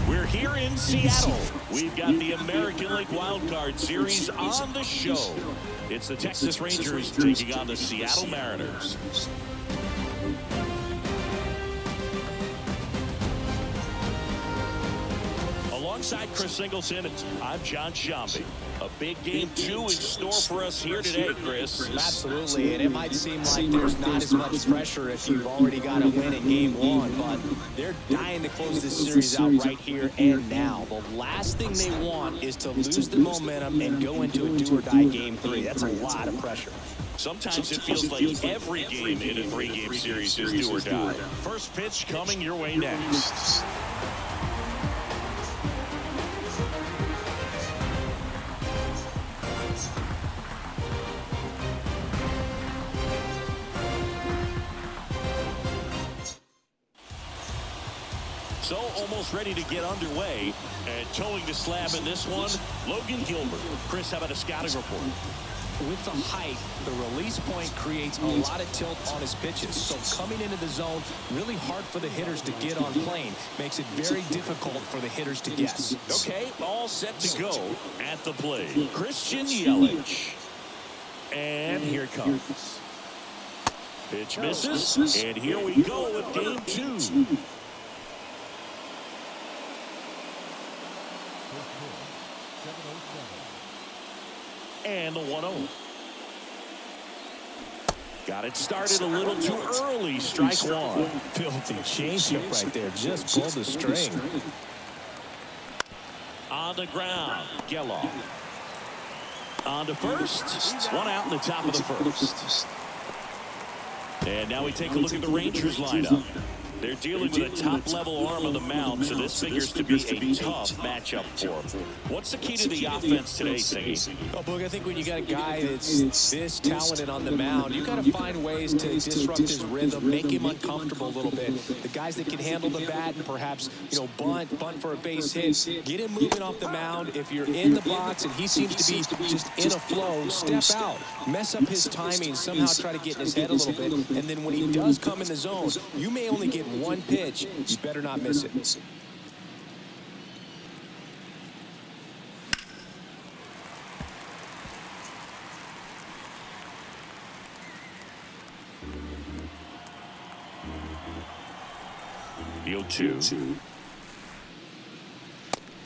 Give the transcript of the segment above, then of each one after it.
We're here in Seattle. We've got the American League Wildcard Series on the show. It's the Texas Rangers taking on the Seattle Mariners. Alongside Chris Singleton, I'm John Shambi. A big game 2 in store for us here today, Chris. Absolutely, and it might seem like there's not as much pressure if you've already got a win in game 1, but they're dying to close this series out right here and now. The last thing they want is to lose the momentum and go into a do-or-die game 3. That's a lot of pressure. Sometimes it feels like every game in a 3-game series is do or die. First pitch coming your way next. So almost ready to get underway, and towing the slab in this one, Logan Gilbert. Chris, how about a scouting report? With the height, the release point creates a lot of tilt on his pitches. So coming into the zone, really hard for the hitters to get on plane. Makes it very difficult for the hitters to guess. Okay, all set to go at the plate. Christian Yelich. And here it comes. Pitch misses, and here we go with game 2. And the 1-0. Got it started a little too early. Strike 1. Filthy changeup right there. Just pulled the string. On the ground, Geloff. On to first. One out in the top of the first. And now we take a look at the Rangers lineup. They're dealing with a top-level arm on the mound, so this figures to be a tough matchup for them. What's the key to the offense today, Siggy? Oh, Boog, I think when you got a guy that's this talented on the mound, you got to find ways to disrupt his rhythm, make him uncomfortable a little bit. The guys that can handle the bat and perhaps, bunt for a base hit, get him moving off the mound. If you're in the box and he seems to be just in a flow, step out, mess up his timing, somehow try to get in his head a little bit, and then when he does come in the zone, you may only get one pitch. You better not miss it. The 0-2.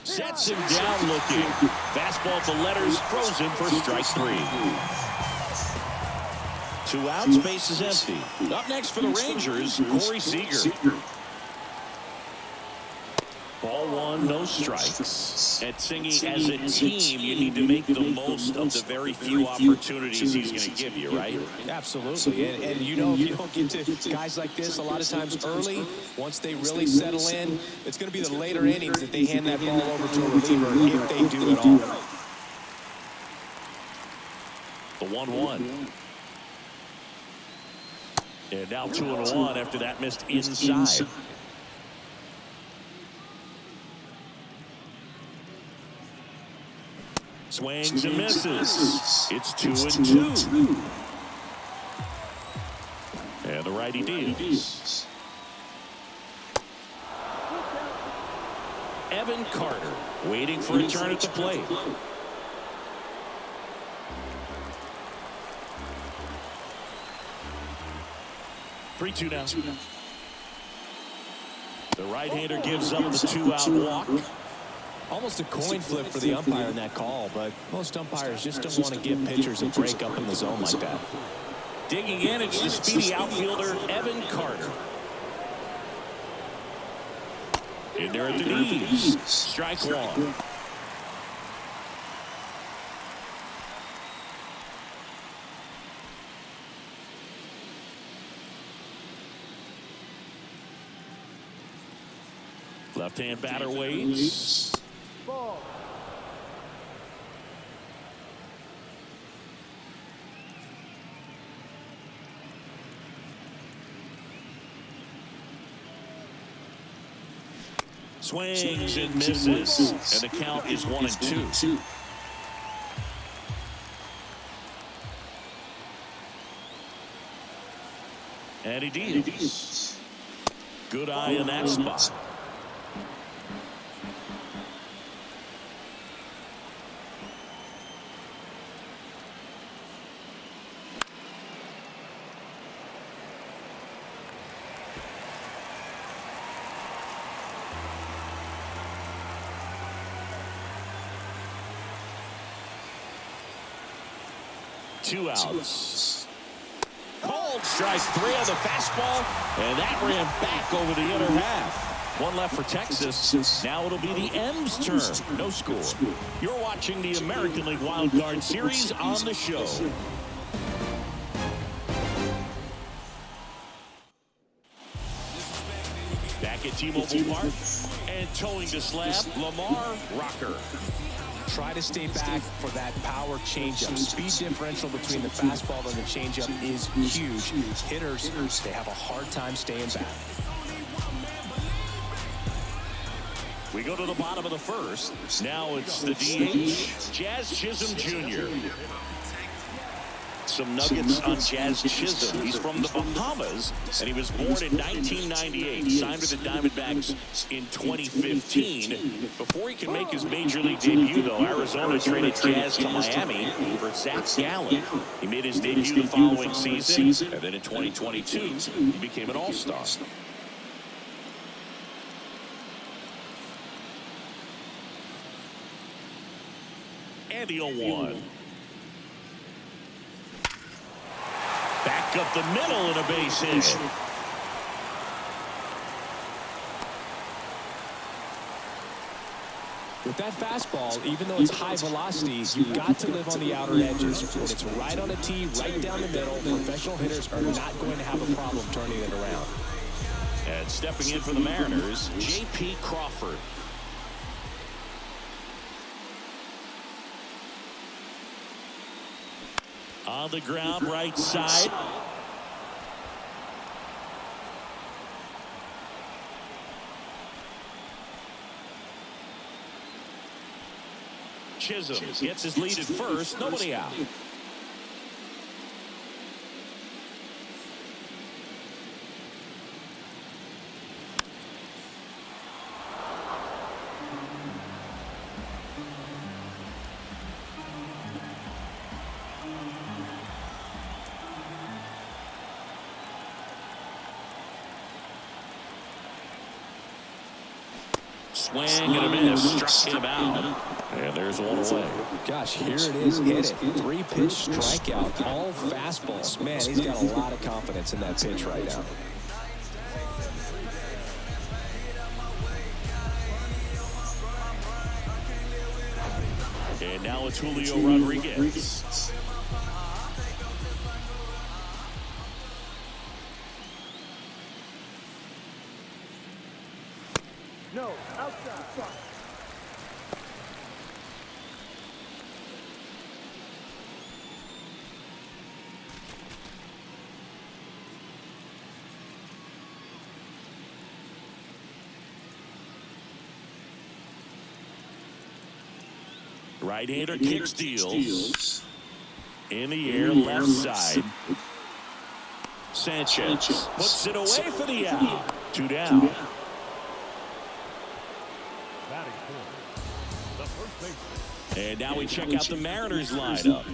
Sets him down looking. Fastball to letters, throws him for strike 3. 2 outs, base is empty. Up next for the Rangers, Corey Seager. Ball 1, no strikes. At Singy, as a team, you need to make the most of the very few opportunities he's going to give you, right? Absolutely. And if you don't get to guys like this a lot of times early, once they really settle in, it's going to be the later innings that they hand that ball over to a reliever if they do at all. The 1-1. And now 2-1 after that missed inside. Swings and misses. It's 2-2. And the righty deals. Evan Carter waiting for a turn at the plate. Three-two now. The right-hander gives up the 2-out walk. Almost a coin flip for the umpire in that call, but most umpires just don't want to give pitchers a break up in the zone like that. Digging in, it's the speedy outfielder, Evan Carter. In there at the knees. Strike 1. Left-hand batter waits. Ball. Swings and misses. And the count is 1-2. And he deals. Good eye in that spot. 2 outs. Called strike 3 on the fastball, and that ran back over the inner half. 1 left for Texas. Now it'll be the M's turn. No score. You're watching the American League Wildcard Series on the show. Back at T-Mobile Park, and towing the slab, Lamar Rocker. Try to stay back for that power changeup. Speed differential between the fastball and the changeup is huge. Hitters, they have a hard time staying back. We go to the bottom of the first. Now it's the DH, Jazz Chisholm Jr. Some nuggets on Jazz Chisholm. He's from the Bahamas, and he was born in 1998. Signed with the Diamondbacks in 2015. Before he could make his major league debut, though, Arizona traded Jazz to Miami for Zach Gallen. He made his debut the following season, and then in 2022, he became an all-star. And the 0-1. Back up the middle and a base hit. With that fastball, even though it's high velocity, you've got to live on the outer edges. When it's right on a tee, right down the middle, professional hitters are not going to have a problem turning it around. And stepping in for the Mariners, J.P. Crawford. On the ground, right side. Chisholm gets his lead at first. Nobody out. Swing and a miss. Struck him out. And there's one away. Gosh, here it is. Hit it. 3-pitch strikeout. All fastballs. Man, he's got a lot of confidence in that pitch right now. And now it's Julio Rodriguez. No, outside. Right-hander kicks, deals. In the air, left side. Sanchez puts it away for the out. 2 down. And now we check out the Mariners lineup.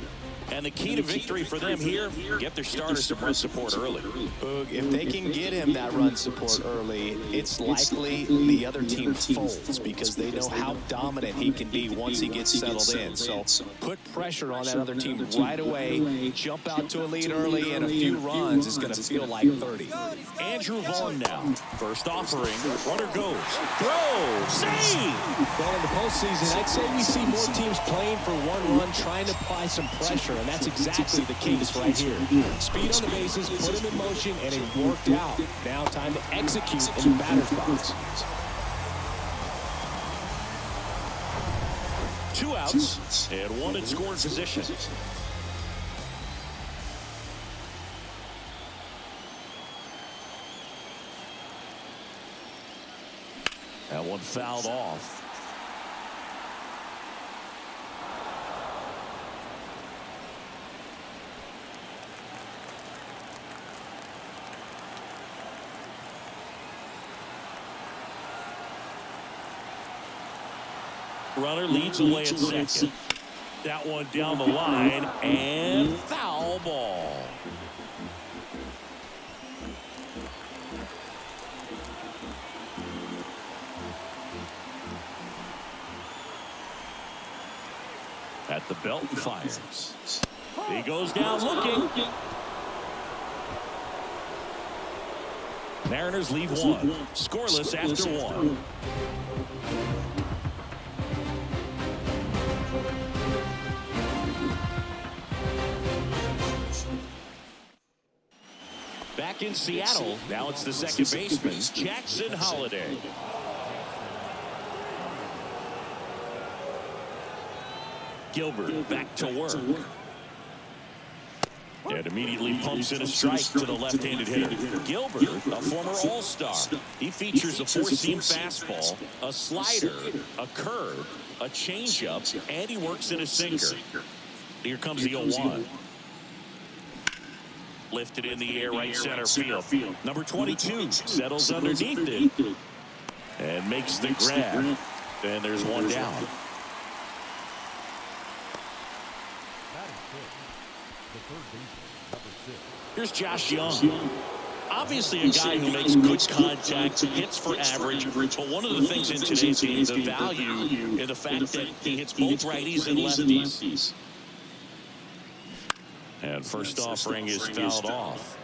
And the key to victory for them here, get their starter some run support early. Boog, if they can get him that run support early, it's likely the other team folds because they know how dominant he can be once he gets settled in. So put pressure on that other team right away, jump out to a lead early, and a few runs is going to feel like 30. Andrew Vaughn now. First offering. Runner goes. Throw. Save. Well, in the postseason, I'd say we see more teams playing for one run, trying to apply some pressure, and that's exactly the case right here. Speed on the bases, put him in motion, and it worked out. Now time to execute in the batter's box. 2 outs and 1 in scoring position. That one fouled off. Runner leads away at second. That one down the line and foul ball. At the belt, fires. He goes down looking. Mariners leave one. Scoreless after one. Back in Seattle, now it's the second baseman, Jackson Holliday. Gilbert back to work. And immediately pumps in a strike to the left-handed hitter. Gilbert, a former All-Star. He features a four-seam fastball, a slider, a curve, a changeup, and he works in a sinker. Here comes the 0-1. Lifted in the air, right center field. Number 22 settles underneath it and makes the grab. And there's one down. Here's Josh Young. Obviously a guy who makes good contact, hits for average, but one of the things in today's game, the value in the fact that he hits both righties and lefties. And first offering is fouled off.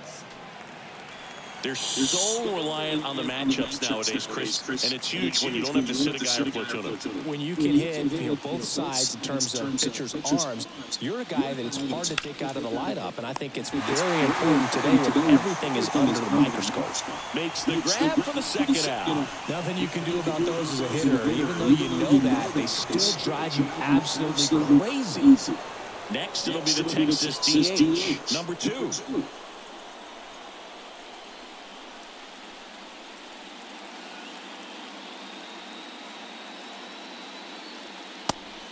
They're so reliant on the matchups nowadays, Chris, and it's huge when you don't have to sit a guy or platoon him. When you can hit both sides in terms of pitchers' arms, you're a guy that it's hard to take out of the lineup, and I think it's very important today when everything is under the microscope. Makes the grab for the second out. Nothing you can do about those as a hitter. Even though you know that, they still drive you absolutely crazy. Next, it'll be the Texas DH, number 2.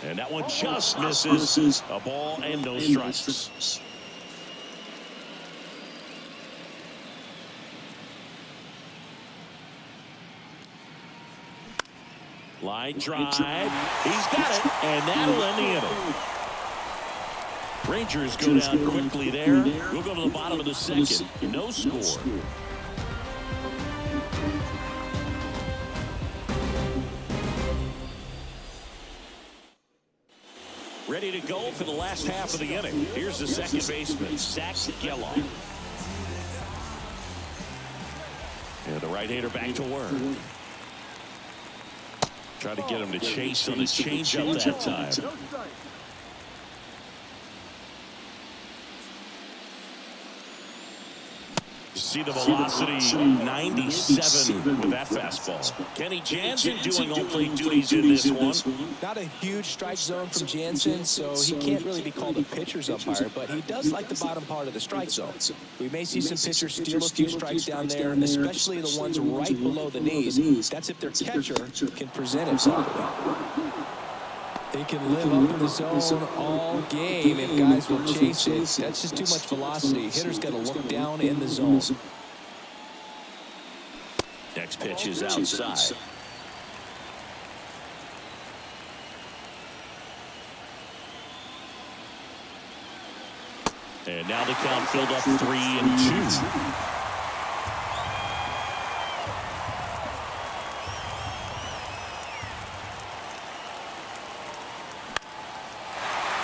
And that one just misses. A ball and no strikes. Line drive. He's got it, and that'll end the inning. Rangers go down quickly there. We'll go to the bottom of the second. No score. Ready to go for the last half of the inning. Here's the second baseman, Zach Geloff. And the right-hander back to work. Try to get him to chase on the changeup that time. See the velocity, 97 with that fastball. Kenny Jansen doing home plate duties in this one. Not a huge strike zone from Jansen, so he can't really be called a pitcher's umpire, but he does like the bottom part of the strike zone. We may see some pitchers steal a few strikes down there, especially the ones right below the knees. That's if their catcher can present it properly. They can live up in the zone all game if guys will chase it. That's just too much velocity. Hitters got to look down in the zone. Next pitch is outside. And now the count filled up 3-2.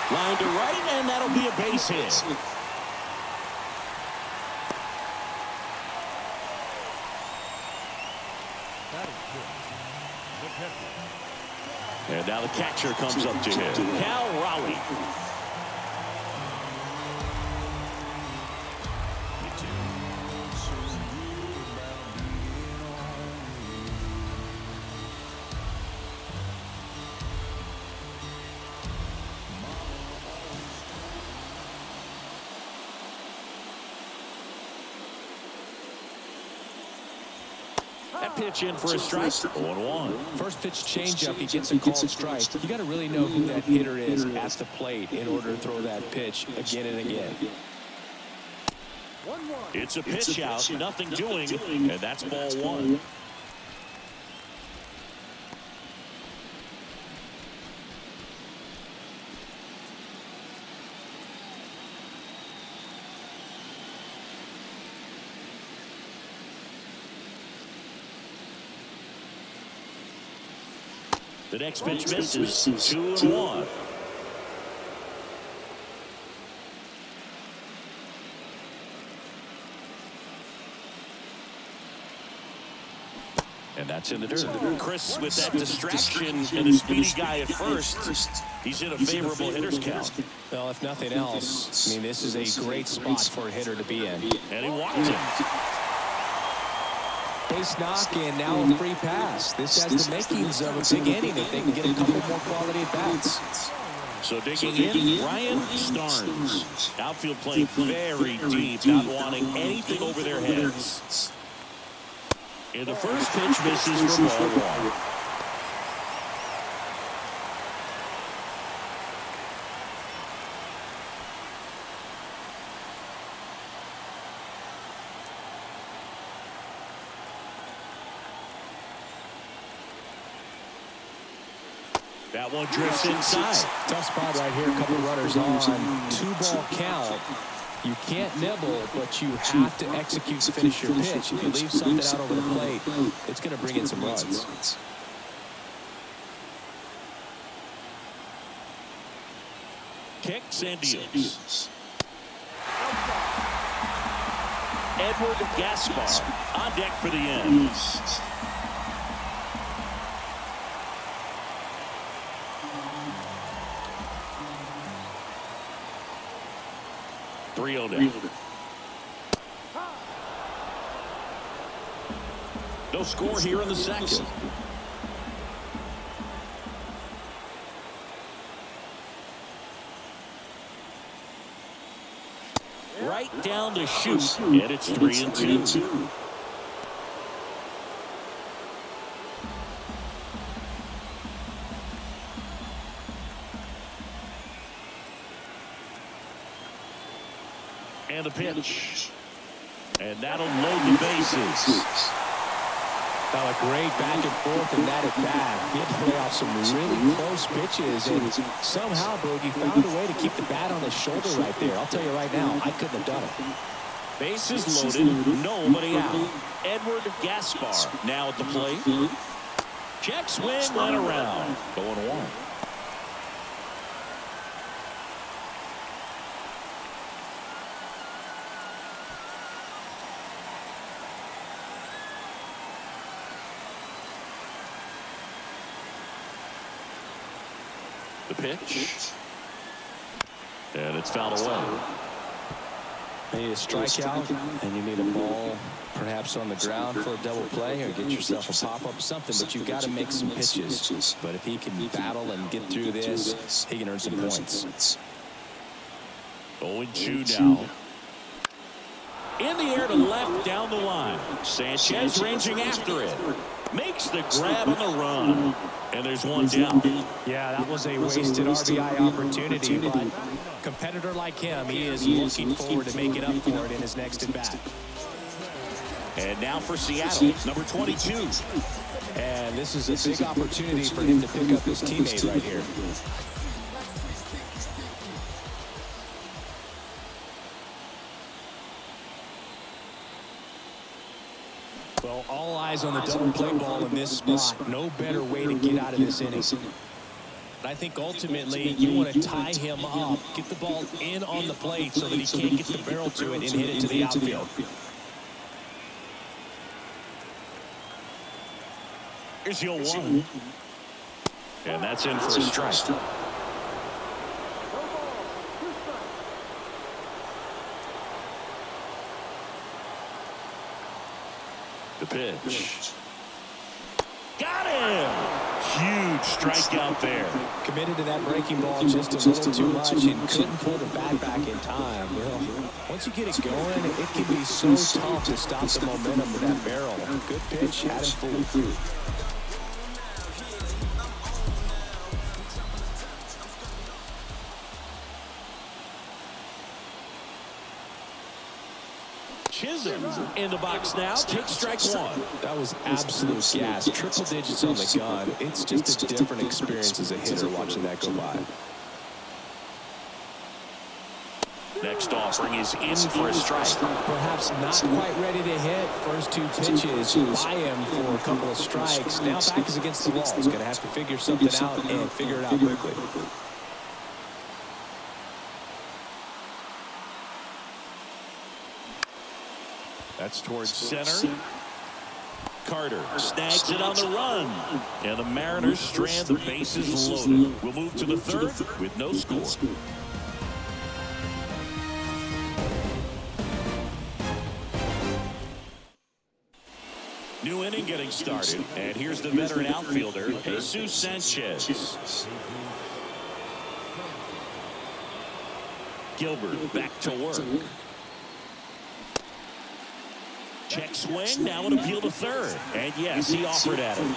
Line to right, and that'll be a base hit. And now the catcher comes up to him, Cal Raleigh. That pitch in for a strike. 1-1. First pitch changeup, he gets a called strike. You got to really know who that hitter is at the plate in order to throw that pitch again and again. It's a pitch out, nothing doing, and that's ball 1. The next pitch misses. 2-1. That's in the dirt. Chris, with that distraction and a speedy guy at first, he's in a favorable hitter's count. Well, if nothing else, I mean, this is a great spot for a hitter to be in. And he walked him. Base knock, and now a free pass. This has the makings of a big inning if they can get a couple more quality at-bats. So digging in, Ryan Starnes. Outfield playing very deep, not wanting anything over their heads. And the first pitch misses for ball one. That one drifts inside. Tough spot right here. A couple runners on. 2-ball count. You can't nibble, but you have to execute to finish your pitch. If you leave something out over the plate, it's going to bring in some runs. Kicks and deals. Edward Gaspar on deck for the end. No score here in the second. Right down to shoot, and it's 3-2. And the pitch. And that'll load the bases. Now a great back and forth in that at bat. He had to play off some really close pitches, and somehow Boogie found a way to keep the bat on his shoulder right there. I'll tell you right now, I couldn't have done it. Bases loaded, nobody out. Edward Gaspar now at the plate. Check swing, let around. Going one. The pitch. And it's fouled away. You need a strikeout, and you need a ball perhaps on the ground for a double play, or get yourself a pop-up, something, but you've got to make some pitches. But if he can battle and get through this, he can earn some points. 0-2 now. In the air to left down the line. Sanchez ranging after it. Makes the grab on the run. And there's one down. Yeah, that was a wasted RBI opportunity, but a competitor like him, he is looking forward to making up for it in his next at-bat. And now for Seattle, number 22. And this is a big opportunity for him to pick up his teammate right here. Well, all eyes on the double play ball in this spot. No better way to get out of this inning. I think ultimately you want to tie him up, get the ball in on the plate so that he can't get the barrel to it and hit it to the outfield. Here's your one. And that's in for a strike. The pitch. Got him! Huge strikeout there. Committed to that breaking ball just a little too much and couldn't pull the bat back in time. Well, once you get it going, it can be so tough to stop the momentum with that barrel. Good pitch, had him fooled. Chisholm in the box now. Take strike one. That was absolute gas. Triple digits on the gun. It's just a different experience as a hitter watching that go by. Next offering is in for a strike. Perhaps not quite ready to hit. First two pitches by him for a couple of strikes. Now back is against the wall. He's going to have to figure something out and figure it out quickly. That's towards center. Carter snags it on the run. And the Mariners strand the bases loaded. We'll move to the third with no score. New inning getting started. And here's the veteran outfielder, Jesus Sanchez. Gilbert back to work. Check swing, now an appeal to third. And yes, he offered at him.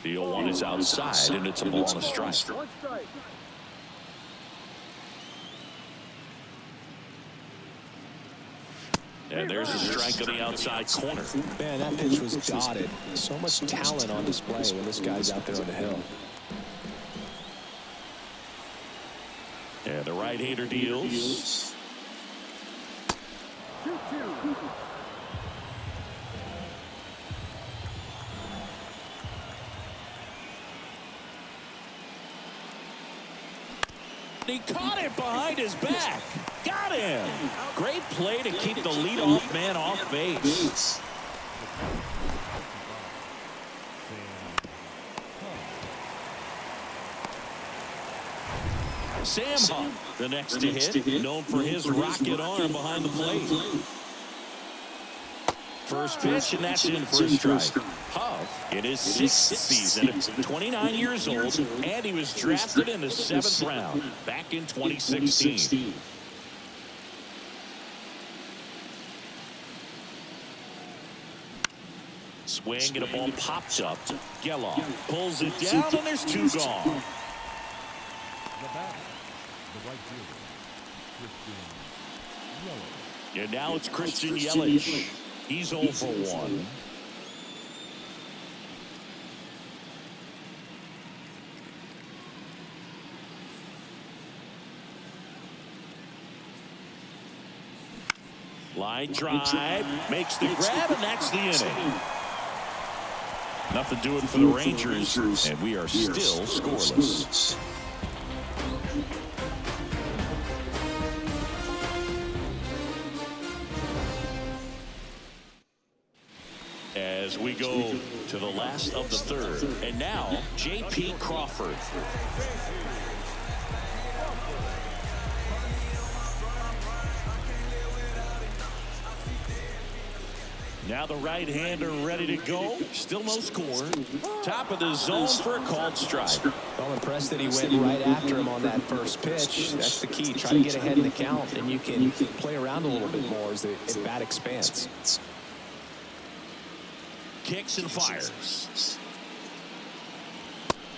The 0-1 is outside, and it's a ball and a strike. And there's a strike on the outside corner. Man, that pitch was dotted. So much talent on display when this guy's out there on the hill. And the right-hander deals. He caught it behind his back. Got him. Great play to keep the leadoff man off base. Sam Huff, the next to hit, known for his rocket arm behind the plate. First pitch, and that's in for a strike. Huff in his 6th season, 29 years old, and he was drafted in the 7th round back in 2016. Swing and a ball popped up. Geloff pulls it down, and there's 2 gone. And now it's Christian Yelich. He's 0 for 1. Line drive, makes the grab, and that's the inning. Nothing doing for the Rangers, and we are still scoreless. As we go to the last of the third, and now J.P. Crawford. Now the right-hander ready to go. Still no score. Top of the zone for a called strike. I'm impressed that he went right after him on that first pitch. That's the key. Try to get ahead in the count, and you can play around a little bit more as the bat expands. Kicks and fires.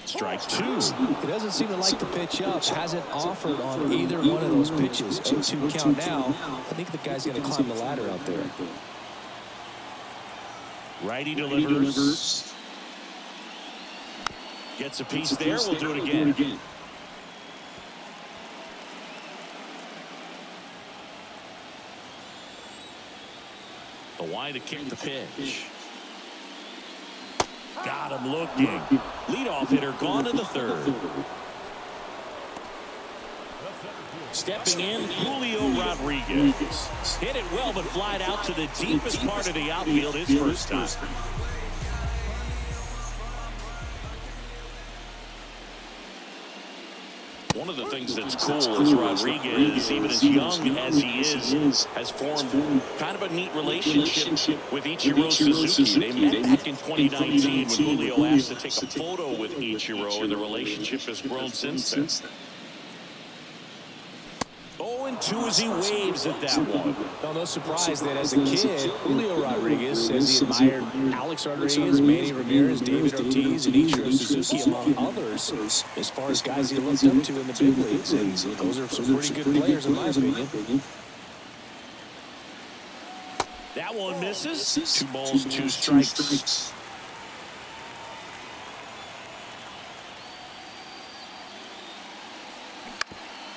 Strike 2. He doesn't seem to like the pitch up. Hasn't offered on either one of those pitches. 0-2 count now. I think the guy's going to climb the ladder out there. Righty delivers. Gets a piece there. We'll do it again. The wide to kick the pitch. Got him looking. Leadoff hitter gone to the third. Stepping in, Julio Rodriguez. Hit it well, but flied out to the deepest part of the outfield his first time. One of the things that's cool is Rodriguez, even as young as he is, has formed kind of a neat relationship with Ichiro Suzuki. They met back in 2019 when Julio asked to take a photo with Ichiro, and the relationship has grown since then. 0-2 as he waves at that one. Well, no surprise that as a kid, Julio Rodriguez says he admired Alex Rodriguez, Manny Ramirez, David Ortiz, and Ichiro Suzuki, among others, as far as guys he looked up to in the big leagues. And those are some pretty good players, in my opinion. That one misses. 2 balls, 2 strikes.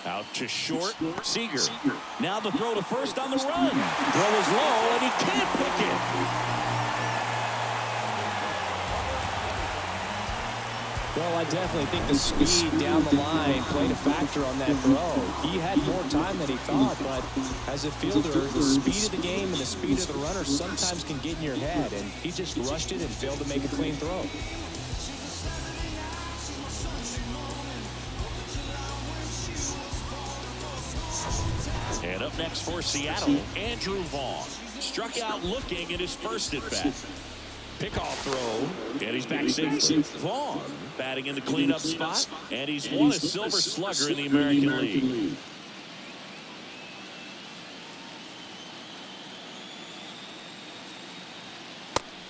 Out Out to short, Seager. Now the throw to first on the run. Throw is low, and he can't pick it. Well, I definitely think the speed down the line played a factor on that throw. He had more time than he thought, but as a fielder, the speed of the game and the speed of the runner sometimes can get in your head, and he just rushed it and failed to make a clean throw. And up next for Seattle, Andrew Vaughn. Struck out looking at his first at-bat. Pickoff throw, and he's back safely. Vaughn batting in the cleanup spot, and he's won a Silver Slugger in the American League.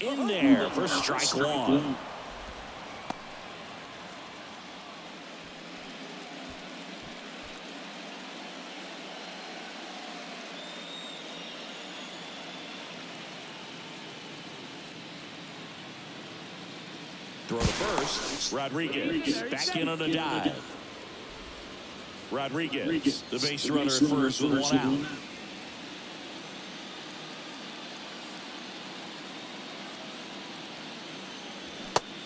In there for strike one. Throw to first. Rodriguez back in on a dive. Rodriguez, the base runner at first with one out.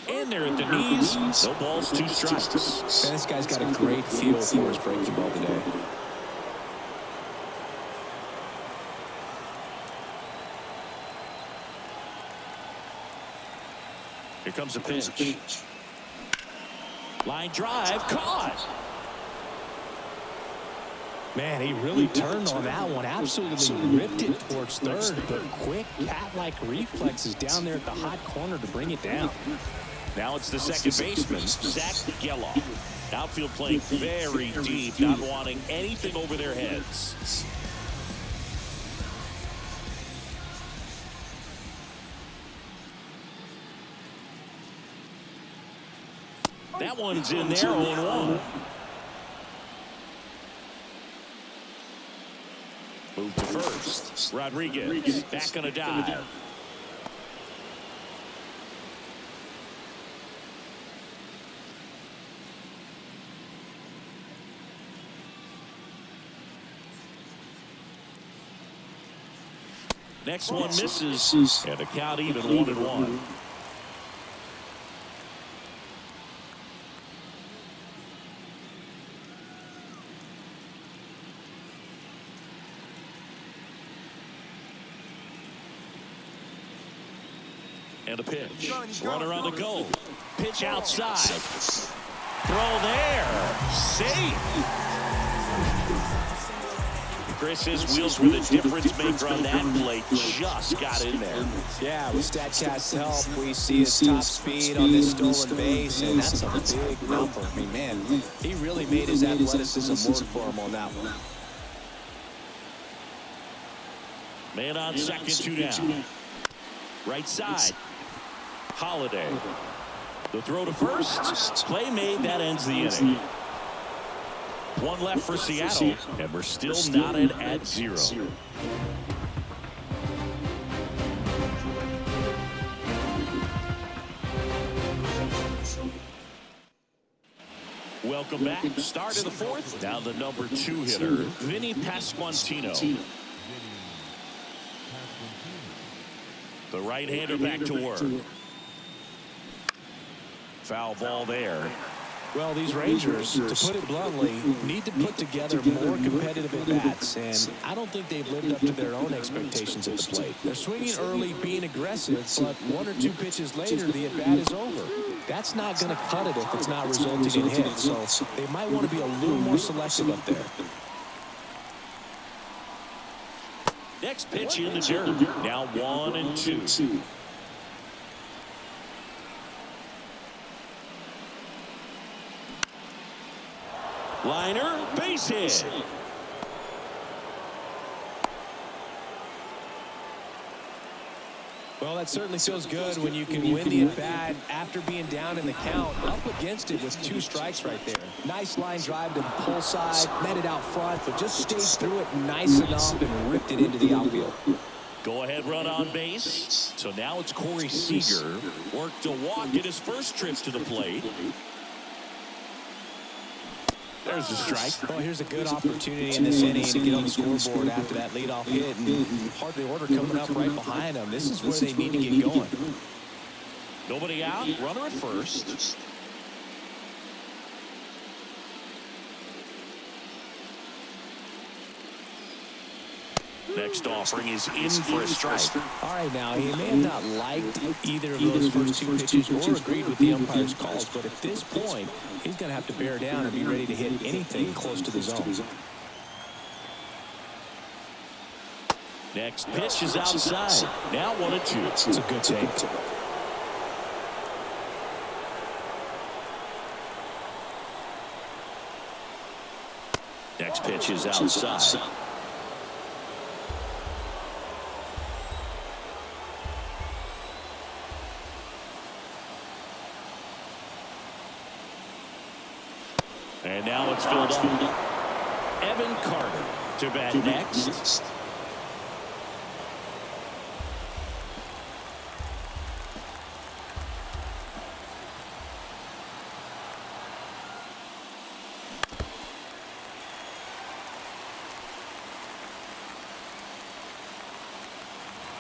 In there at the knees. No balls, 2 strikes. Man, this guy's got a great feel for his breaking ball today. Here comes a pitch. Line drive, caught. Man, he really turned on that one. Absolutely ripped it towards third, but quick cat-like reflexes down there at the hot corner to bring it down. Now it's the second baseman, Zach Geloff. Outfield playing very deep, not wanting anything over their heads. That one's in there, 0-1. Move to first. Rodriguez back on a dive. Next one misses, and the count even 1-1. And a pitch. Runner on the goal. Pitch outside. Throw there. Safe. Chris, his wheels were the difference maker on that play. Just got in there. Yeah, with StatCast's help, we see his top speed on this stolen base, and that's a big number. I mean, man, he really made his athleticism work for him on that one. Man on second, 2 down. Right side. Holiday. The throw to first. Play made. That ends the inning. 1 left for Seattle, and we're still knotted at 0. Welcome back. Start of the 4th. Now the number 2 hitter, Vinny Pasquantino. The right-hander back to work. Foul ball there. Well, these Rangers, to put it bluntly, need to put together more competitive at-bats, and I don't think they've lived up to their own expectations at the plate. They're swinging early, being aggressive, but 1 or 2 pitches later, the at-bat is over. That's not going to cut it if it's not resulting in hits, so they might want to be a little more selective up there. Next pitch in the dirt. Now 1-2. Liner, base hit. Well, that certainly feels good when you can win the at-bat after being down in the count. Up against it with 2 strikes right there. Nice line drive to the pull side, met it out front, but just stayed through it nice enough and ripped it into the outfield. Go ahead run on base. So now it's Corey Seager. Worked a walk at his first trip to the plate. There's a strike. Well, here's a good opportunity in this inning to get on the scoreboard after that leadoff hit, and part of the order coming up right behind them. This is where they need to get going. Nobody out. Runner at first. Next offering is in for a strike. All right, now, he may have not liked either of those first two pitches or agreed with the umpire's calls, but at this point, he's going to have to bear down and be ready to hit anything close to the zone. Next pitch is outside. Now 1-2. It's a good take. Next pitch is outside. And now it's filled up. Evan Carter to bat next.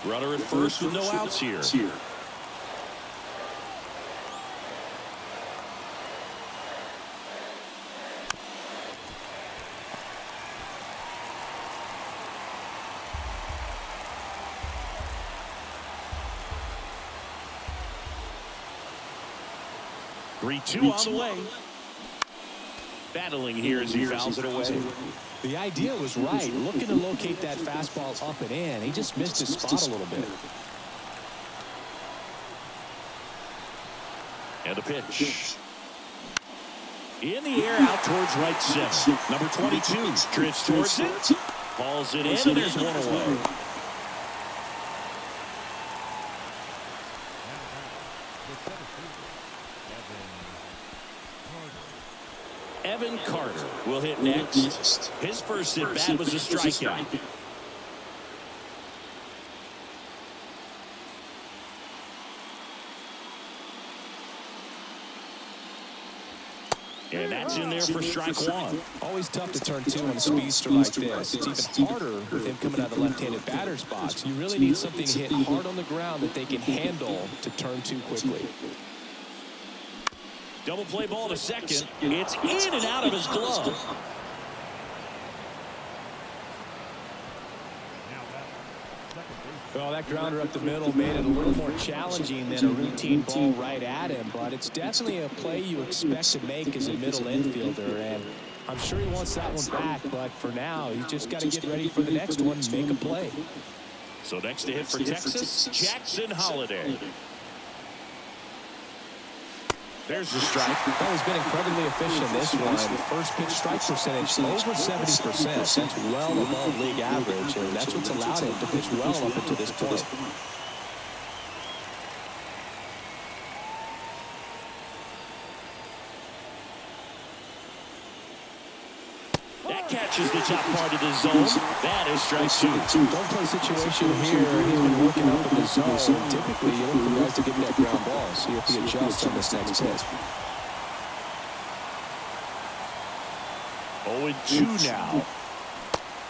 Runner at first with no outs here. Three-two on the way. Battling here as he fouls it away. The idea was right. Looking to locate that fastball up and in. He just missed his spot a little bit. And the pitch. In the air, out towards right center. Number 22 drifts towards it. Balls it in, and there's one away. Evan Carter will hit next. His first at bat was a strikeout. And that's in there for strike one. Always tough to turn two on a speedster like this. It's even harder with him coming out of the left-handed batter's box. You really need something to hit hard on the ground that they can handle to turn two quickly. Double play ball to second. It's in and out of his glove. Well, that grounder up the middle made it a little more challenging than a routine ball right at him, but it's definitely a play you expect to make as a middle infielder, and I'm sure he wants that one back, but for now, he's just got to get ready for the next one and make a play. So next to hit for Texas, Jackson Holliday. There's the strike. Well, he's been incredibly efficient this one. First pitch strike percentage over 70%. That's well above league average, and that's what's allowed him to pitch well up until this point. That catches the top part of the zone. That is strike two. Don't play situation here. He's been working up in the zone. Typically, you look for guys to get that ground ball. See if he adjusts on this next pitch. 0-2 now.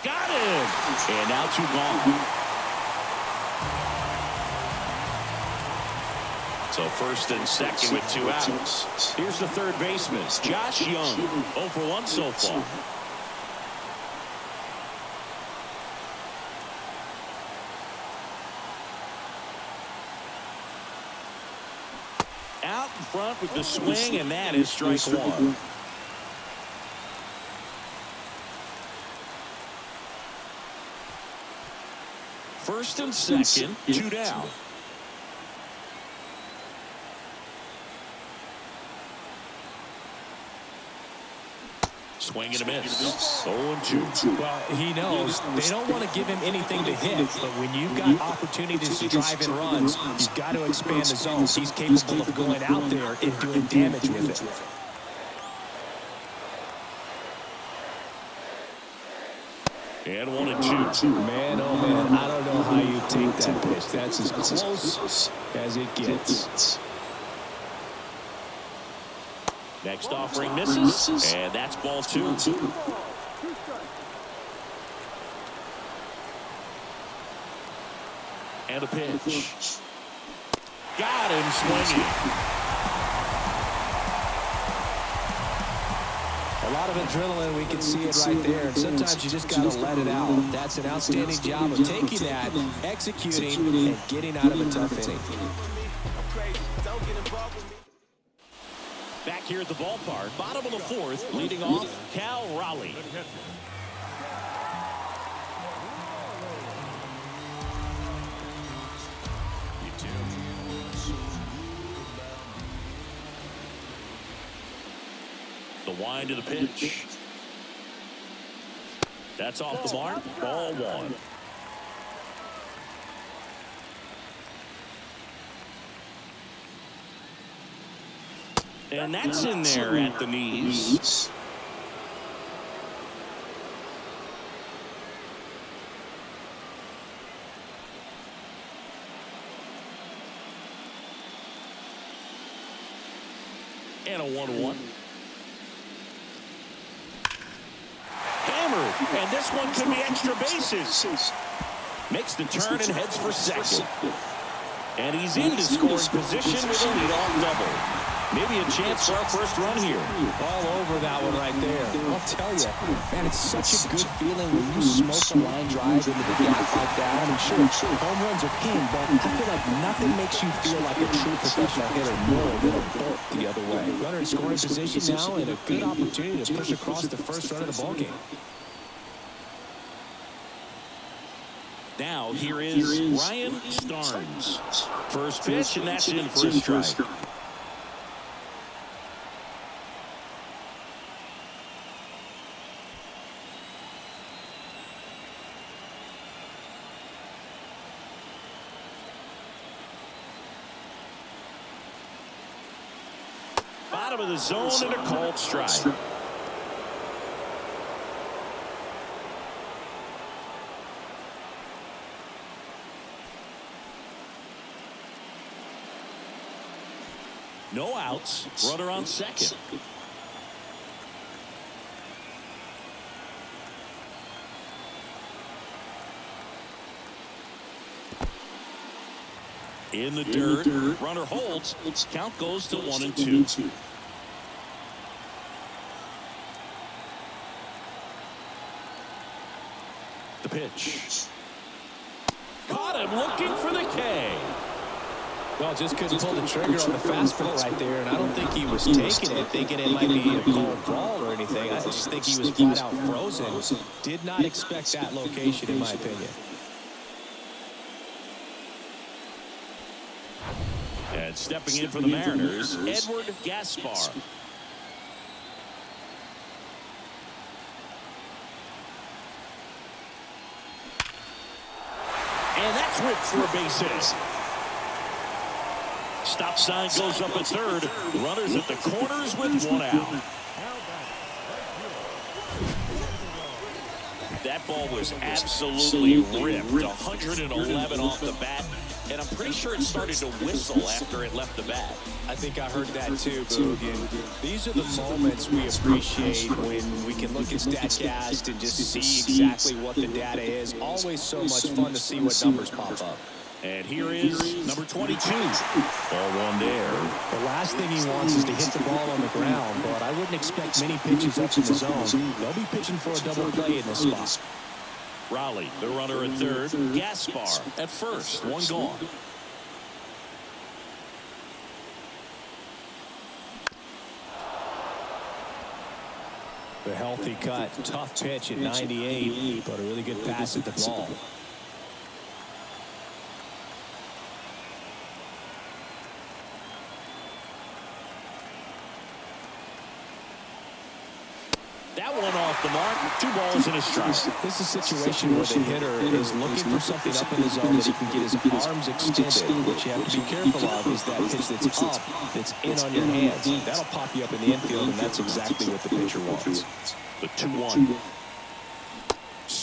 Got him! And now 2 gone. So first and second with 2 outs. Here's the third baseman, Josh Young. 0 for 1 so far. Out in front with the swing, and that is strike one. First and second, 2 down. Swing and a miss. 0-2. Well, he knows they don't want to give him anything to hit, but when you've got opportunities to drive in runs, you've got to expand the zone. He's capable of going out there and doing damage with it. And 1-2. Man, oh man, I don't know how you take that pitch. That's as close as it gets. Next offering misses, and that's ball 2. And a pitch. Got him swinging. A lot of adrenaline, we can see it right there. And sometimes you just got to let it out. That's an outstanding job of taking that, executing, and getting out of a tough inning. Back here at the ballpark, bottom of the 4th, leading off Cal Raleigh. The wind of the pitch. That's off the mark. Ball 1. And that's in there at the knees. And a 1-1. Hammered, and this one could be extra bases. Makes the turn and heads for second. And he's into scoring position with a leadoff double. Maybe a chance for our first run here. All over that one right there. I'll tell you, man, it's such a good feeling when you smoke a line drive into the gap like that. I mean, sure, home runs are king, but I feel like nothing makes you feel like a true professional hitter more than a bolt the other way. Runner in scoring position now and a good opportunity to push across the first run of the ballgame. Now, here is Ryan Starnes. First pitch, and that's in for a strike. Bottom of the zone and a called strike. No outs. Runner on second. In the dirt. Runner holds. Count goes to 1-2. The pitch. Caught him looking for the K. Well, just couldn't pull the trigger on the fastball right there, and I don't think he was taking it, thinking it might be a cold ball or anything. I just think he was flat out frozen. Did not expect that location, in my opinion. And stepping in for the Mariners, Edward Gaspar. And that's ripped for a base hit. Stop sign goes up at third. Runners at the corners with 1 out. That ball was absolutely ripped. 111 off the bat. And I'm pretty sure it started to whistle after it left the bat. I think I heard that too, Boog. And these are the moments we appreciate when we can look at StatCast and just see exactly what the data is. Always so much fun to see what numbers pop up. And here is number 22. Ball 1 there. The last thing he wants is to hit the ball on the ground, but I wouldn't expect many pitches up in the zone. They'll be pitching for a double play in this spot. Raleigh, the runner at third. Gaspar at first. 1 gone. The healthy cut. Tough pitch at 98, but a really good pass at the ball. That one off the mark. 2 balls and a strike. This is a situation where the hitter is looking for something up in the zone that he can get his arms extended. What you have to be careful of is that pitch that's up, that's in on your hands. That'll pop you up in the infield, and that's exactly what the pitcher wants. The 2-1.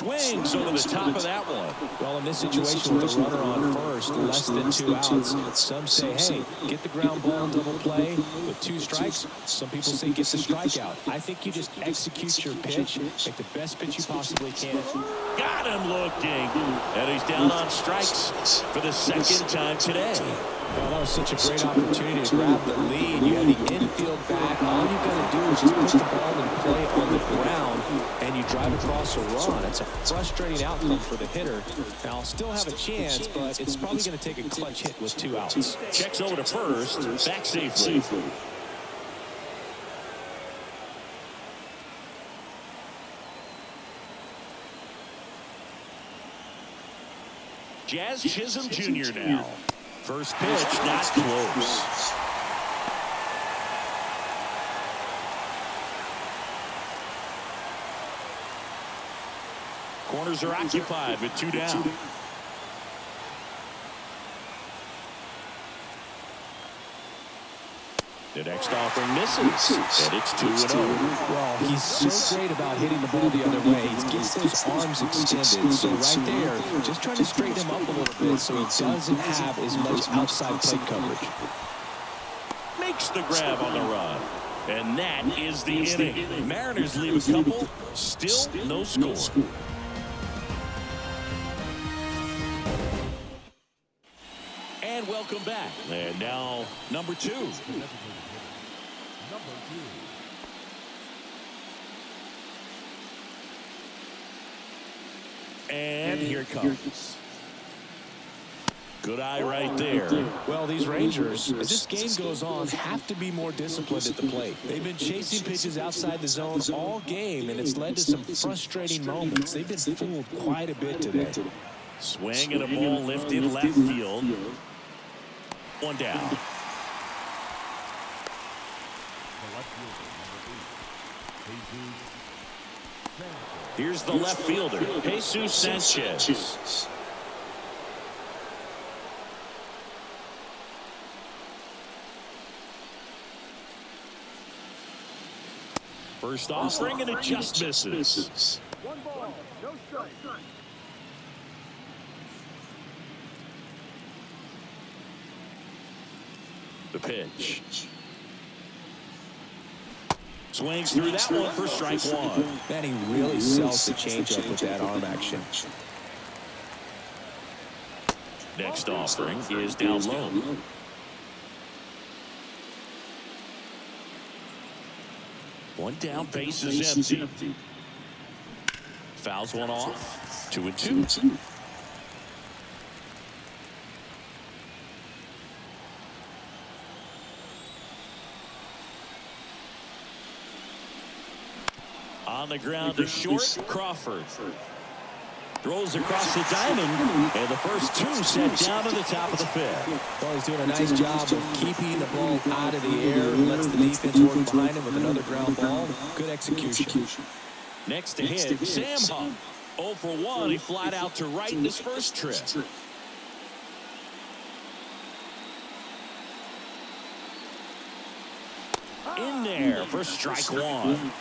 swings over the top of that one. Well, in this situation with the runner on first, less than 2 outs, some say, hey, get the ground ball, double play with 2 strikes. Some people say get the strikeout. I think you just execute your pitch, make the best pitch you possibly can. Got him looking. And he's down on strikes for the second time today. Well, that was such a great opportunity to grab the lead. You have the infield back. All you got to do is just put the ball in play on the ground, and you drive across a run. It's a frustrating outcome for the hitter. Now, I'll still have a chance, but it's probably going to take a clutch hit with 2 outs. Checks over to first, back safely. Jazz Chisholm Jr. now. First pitch, not close. Corners are occupied with 2 down. The next offering misses, and it's 2-0. Well, he's so great about hitting the ball the other way. He gets those arms extended. So right there, just trying to straighten him up a little bit so he doesn't have as much outside plate coverage. Makes the grab on the run. And that is the inning. Mariners leave a couple, still no score. And welcome back. And now, number 2. And here it comes. Good eye right there. Well, these Rangers, as this game goes on, have to be more disciplined at the plate. They've been chasing pitches outside the zone all game, and it's led to some frustrating moments. They've been fooled quite a bit today. Swing and a ball lifted left field. 1 down. Here's the left fielder, Jesus Sanchez. First offering, and it just misses. 1 ball, no strike. The pitch. Swings through that one for strike 1. Man, he really sells the changeup with that arm action. Next offering is down low. One down, base is empty. Fouls one off. 2-2. On the ground to short, Crawford. Throws across the diamond, and the first 2 set down to the top of the 5th. Well, he's doing a nice job of keeping the ball out of the air, lets the defense work behind him with another ground ball. Good execution. Next to hit, Sam Huff. 0 for 1. He flied out to right in his first trip. In there for strike 1.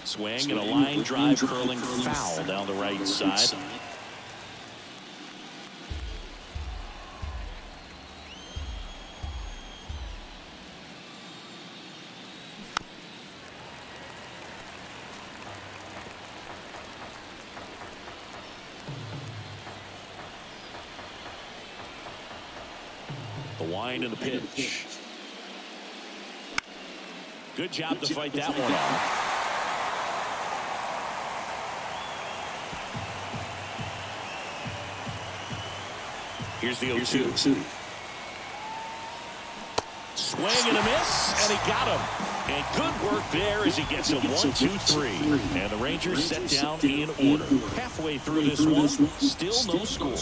Swing and a line drive curling foul down the right side. The wind and the pitch. Good job to fight that one off. Here's the 0-2. Swing and a miss, and he got him. And good work there as he gets him 1-2-3. And the Rangers set down in order. Halfway through this one, still no score.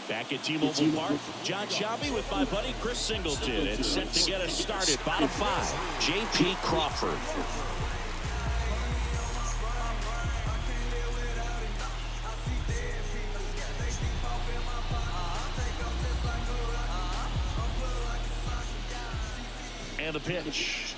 Back at T-Mobile Park, John Shabby with my buddy Chris Singleton. And set to get us started. Bottom 5, J.P. Crawford. And the pitch.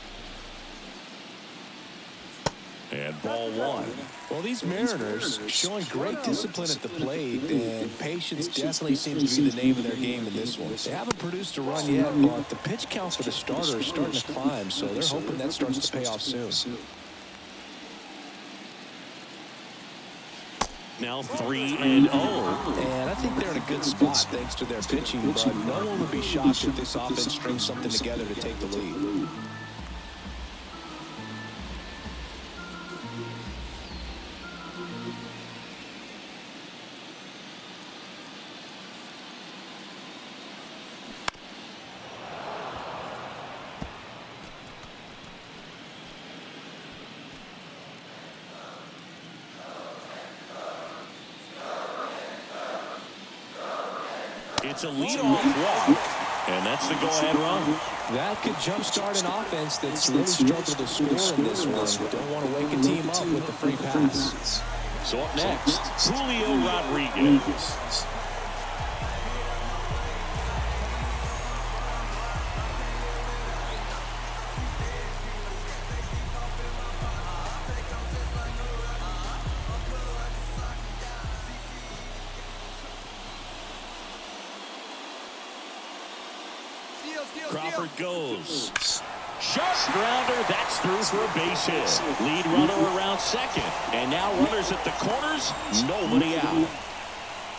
And ball one. Well, these Mariners showing great discipline at the plate, and patience definitely seems to be the name of their game in this one. They haven't produced a run yet, but the pitch count for the starter is starting to climb, so they're hoping that starts to pay off soon. Now 3-0. And I think they're in a good spot thanks to their pitching, but no one would be shocked if this offense strings something together to take the lead. It's a leadoff walk, and that's the go-ahead run. That could jumpstart an offense that's really struggled to score in this one. Don't want to wake a team up with the free pass. So up next, Julio Rodriguez. Crawford goes. Sharp grounder. That's through for a base hit. Lead runner around second. And now runners at the corners. Nobody out.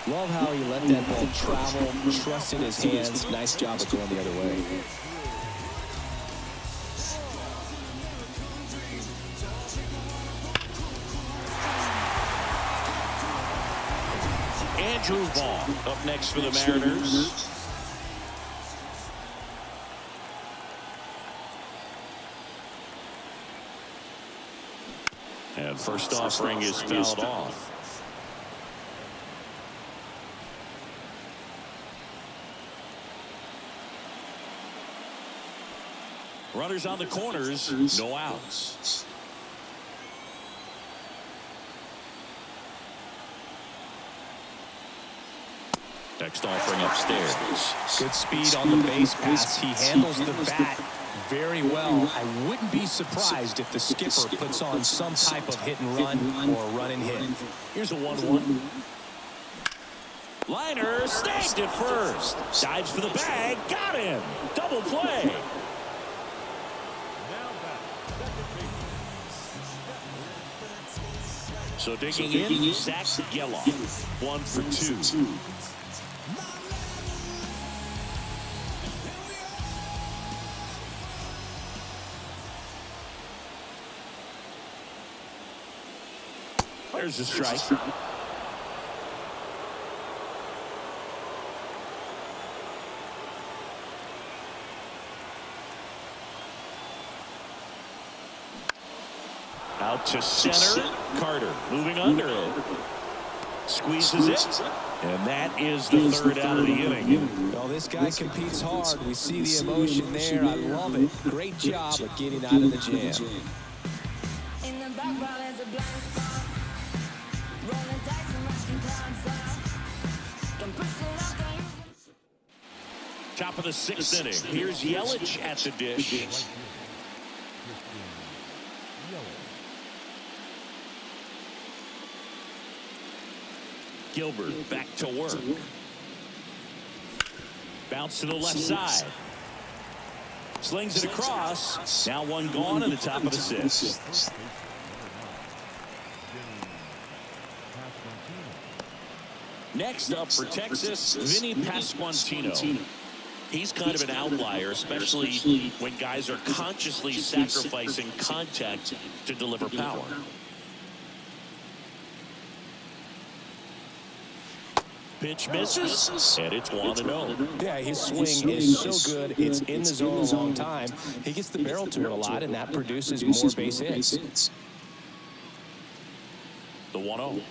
Love how he let that ball travel, trusted his hands. Nice job of going the other way. Andrew Vaughn up next for the Mariners. And first offering is fouled off. Runners on the corners, no outs. Next offering upstairs. Good speed on the base pass. He handles the bat very well. I wouldn't be surprised if the skipper puts on some type of hit and run or run and hit. Here's a 1-1. Liner snagged it first. Dives for the bag. Got him. Double play. So digging in, Zach Geloff. 1 for 2. There's a strike. Out to center. Carter moving under it. Squeezes it. And that is the third out of the inning. Well, this guy competes hard. We see the emotion there. I love it. Great job of getting out of the jam. In the background is a blind spot. Rolling dice and rushing clouds out. Can push it up and Top of the 6th inning. Here's Yelich at the dish. Gilbert back to work. Bounce to the left side. Slings it across. Now one gone in the top of the 6th. Next up for Texas, Vinny Pasquantino. He's kind of an outlier, especially when guys are consciously sacrificing contact to deliver power. Pitch misses, and it's 1-0. Yeah, his swing is so good. It's in the zone a long time. He gets the barrel to it a lot, and that produces more base hits. The 1-0.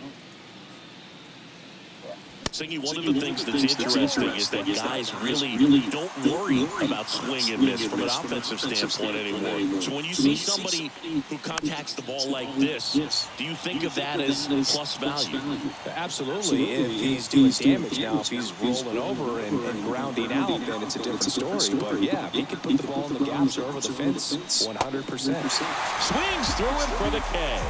Thinking one of the things that's interesting is that guys really don't worry about swing and miss from an offensive standpoint anymore. So when you see somebody who contacts the ball like this, do you think of that as plus value? Absolutely. If he's doing damage now, if he's rolling over and grounding out, then it's a different story. But yeah, if he can put the ball in the gaps or over the fence, 100%. Swings through it for the K.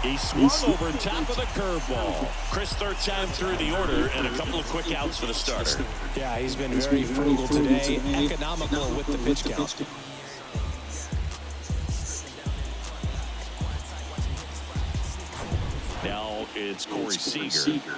He swung over top of the curveball. Chris, third time through the order, and a couple of quick outs for the starter. Yeah, he's been very frugal today, economical with the pitch count. Now it's Corey Seager.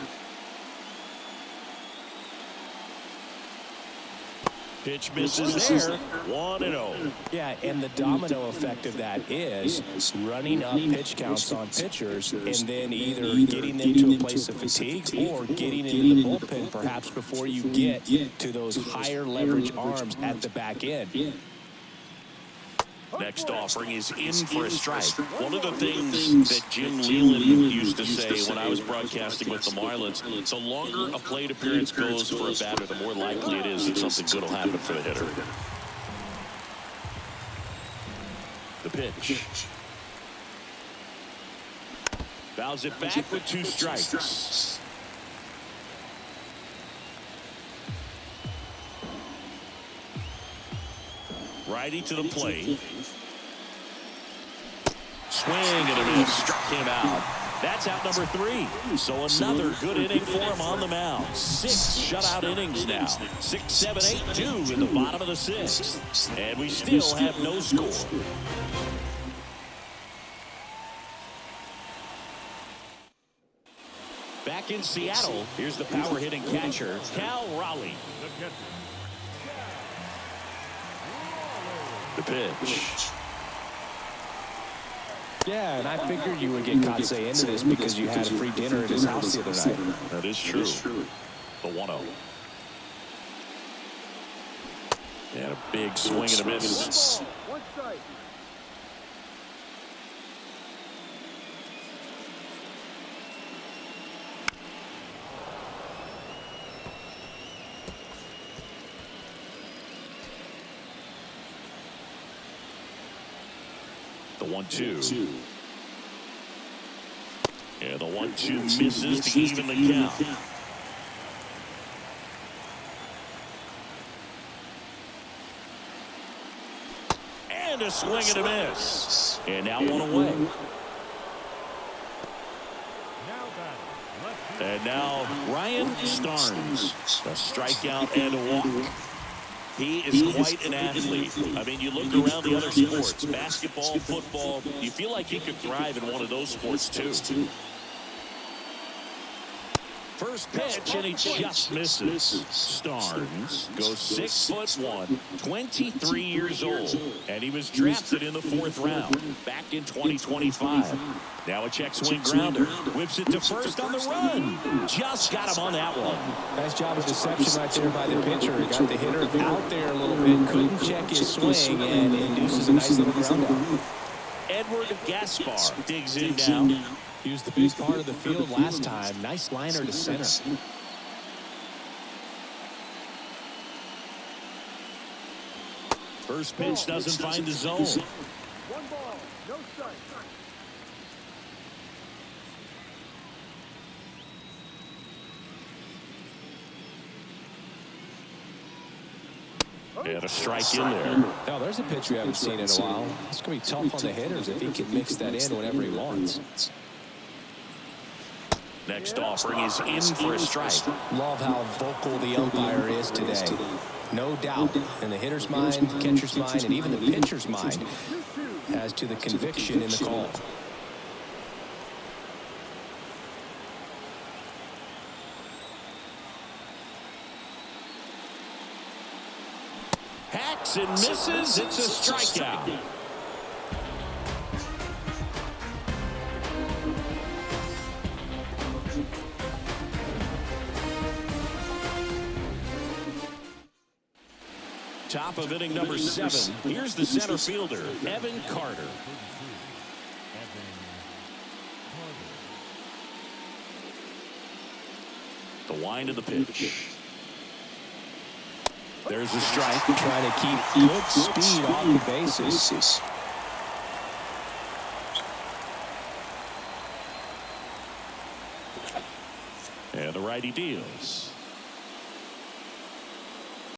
Pitch misses there. 1-0. Yeah, and the domino effect of that is running up pitch counts on pitchers and then either getting them to a place of fatigue or getting into the bullpen perhaps before you get to those higher leverage arms at the back end. Next offering is in for a strike. One of the things that Jim Leland used to say when I was broadcasting with the Marlins, the longer a plate appearance goes for a batter, the more likely it is that something good will happen for the hitter. The pitch. Fouls it back with 2 strikes. Righty to the plate. Swing and a miss. Struck him out. That's out number 3. So another good inning for him on the mound. 6 shutout innings now. 6, 7, 8, 2 in the bottom of the 6th. And we still have no score. Back in Seattle, here's the power hitting catcher, Cal Raleigh. The pitch. Yeah, and I figured you would get Kotsay into this because you had a free dinner at his house the other night. That is true. The 1-0. And a big swing and a miss. One strike. The 1-2. And the 1-2 misses to even the count. And a swing and a miss. And now 1 away. And now Ryan Starnes. A strikeout and a walk. He is quite an athlete. I mean, you look around the other sports, basketball, football, you feel like he could thrive in one of those sports too. First pitch, and he just misses. Starnes goes 6'1", 23 years old, and he was drafted in the 4th round back in 2025. Now a check swing grounder, whips it to first on the run. Just got him on that one. Nice job of deception right there by the pitcher. Got the hitter out there a little bit, couldn't check his swing, and induces a nice little ground out. Edward Gaspar digs in now. He was the big part of the field last time. Nice liner to center. First pitch doesn't find the zone. 1 ball, no strike. And a strike in there. Now, there's a pitch we haven't seen in a while. It's going to be tough on the hitters if he can mix that in whenever he wants. Next offering is in for a strike. Love how vocal the umpire is today. No doubt in the hitter's mind, the catcher's mind, and even the pitcher's mind as to the conviction in the call. Hacks and misses. It's a strikeout. Top of inning number 7. Here's the center fielder, Evan Carter. The The wind of the pitch. There's a strike. Trying to keep good speed on the bases. And the righty deals.